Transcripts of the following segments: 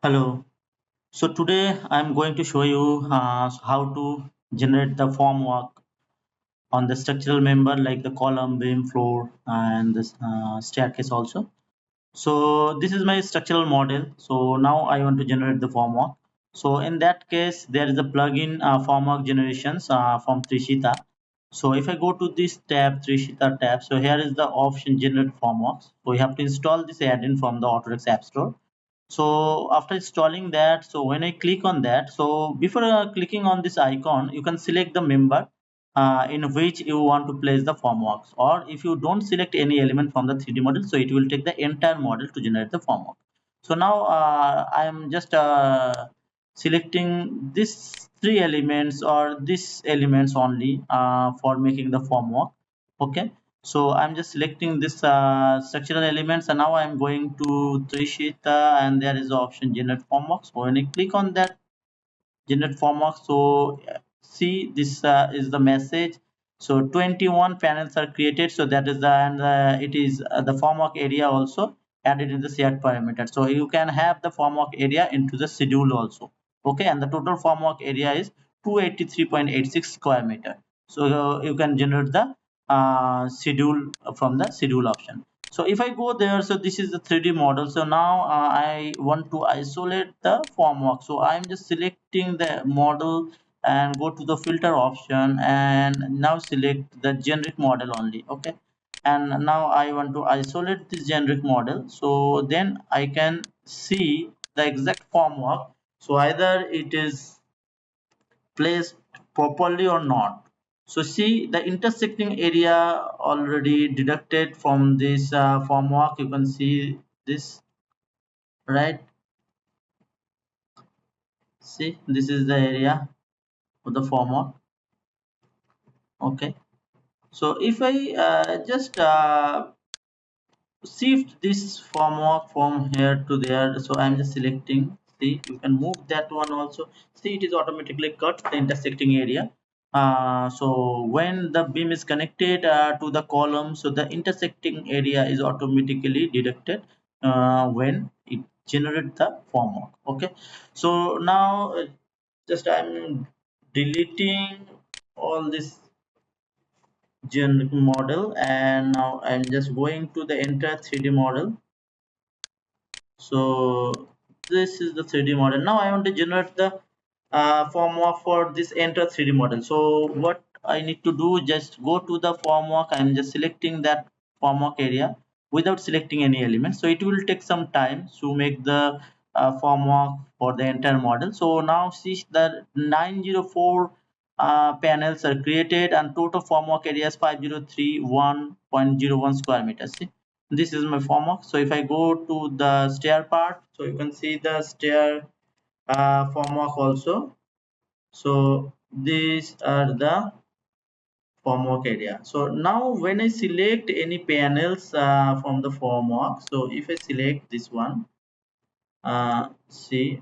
Hello. So today I'm going to show you how to generate the formwork on the structural member like the column, beam, floor, and the staircase also. So this is my structural model. So now I want to generate the formwork. So in that case, there is a plugin formwork generations from Trishita. So if I go to this tab, Trishita tab, so here is the option generate formworks. So you have to install this add-in from the Autodesk App Store. So after installing that, so when I click on that, so before clicking on this icon, you can select the member in which you want to place the formworks, or if you don't select any element from the 3D model, so it will take the entire model to generate the formwork. So now I am just selecting these three elements or these elements only for making the formwork. Okay, so I'm just selecting this structural elements, and now I'm going to Trishita, and there is the option generate formwork. So when I click on that generate formwork, so see this is the message. So 21 panels are created, so that is the, and it is the formwork area also added in the shared parameter. So you can have the formwork area into the schedule also. Okay, and the total formwork area is 283.86 square meter. So you can generate the schedule from the schedule option. So if I go there, so this is the 3D model. So now I want to isolate the formwork. So I'm just selecting the model and go to the filter option and now select the generic model only. Okay, and now I want to isolate this generic model. So then I can see the exact formwork. So either it is placed properly or not. So see the intersecting area already deducted from this formwork. You can see this, right? See, this is the area of the formwork. Okay, so if I just shift this formwork from here to there, so I'm just selecting. See, you can move that one also. See, it is automatically cut the intersecting area. So when the beam is connected to the column, so the intersecting area is automatically deducted when it generates the formwork. Okay, so now just I'm deleting all this generic model, and now I'm just going to the entire 3D model. So this is the 3D model. Now I want to generate the formwork for this entire 3D model. So what I need to do, just go to the formwork. I'm just selecting that formwork area without selecting any element. So it will take some time to make the formwork for the entire model. So now see the 904 panels are created and total formwork area is 5031.01 square meters. See, this is my formwork. So if I go to the stair part, so you can see the stair formwork also. So these are the formwork area. So now when I select any panels from the formwork, so if I select this one, see,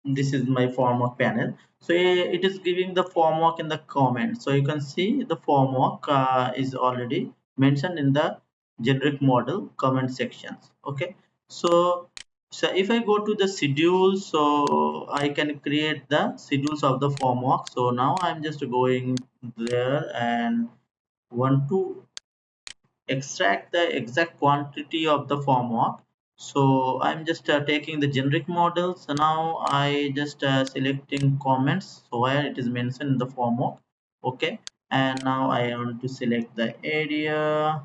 this is my formwork panel. So it is giving the formwork in the comment. So you can see the formwork is already mentioned in the generic model comment sections. Okay, so if I go to the schedule, so I can create the schedules of the formwork. So now I'm just going there and want to extract the exact quantity of the formwork. So I'm just taking the generic model. So now I just selecting comments, so where it is mentioned in the formwork. Okay, and now I want to select the area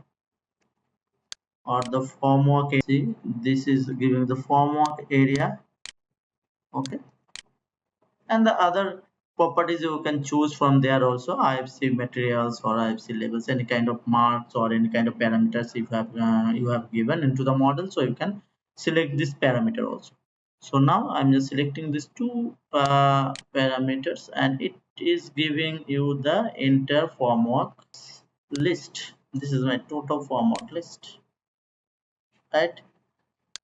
or the formwork. See, this is giving the formwork area. Okay, and the other properties you can choose from there also. IFC materials or IFC labels, any kind of marks or any kind of parameters if you have given into the model, so you can select this parameter also. So now I'm just selecting these two parameters, and it is giving you the entire formwork list. This is my total formwork list, right?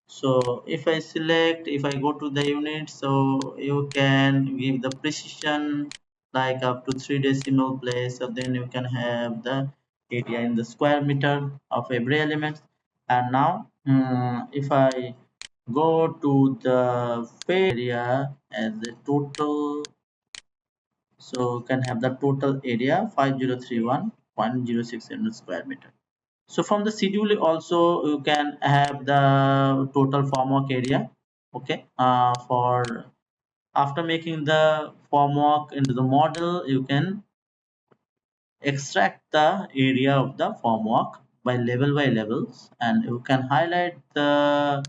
So if I select, if I go to the unit, so you can give the precision like up to 3 decimal place. So then you can have the area in the square meter of every element. And now if I go to the face area as a total. So you can have the total area 5031.06 square meter. So from the schedule also you can have the total formwork area. Okay, for after making the formwork into the model, you can extract the area of the formwork by levels, and you can highlight the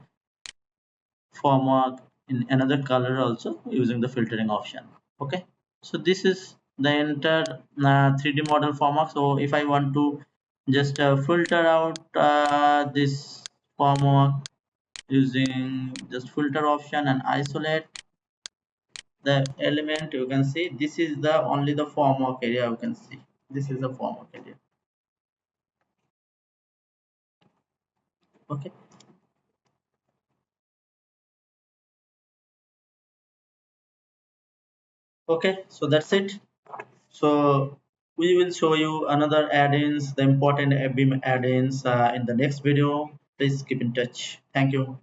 formwork in another color also using the filtering option. Okay, so this is the entire 3D model formwork. So if I want to just filter out this formwork using just filter option and isolate the element, you can see this is the only the formwork area. You can see this is the formwork area. Okay. Okay, so that's it. So we will show you another add-ins, the important BIM add-ins in the next video. Please keep in touch. Thank you.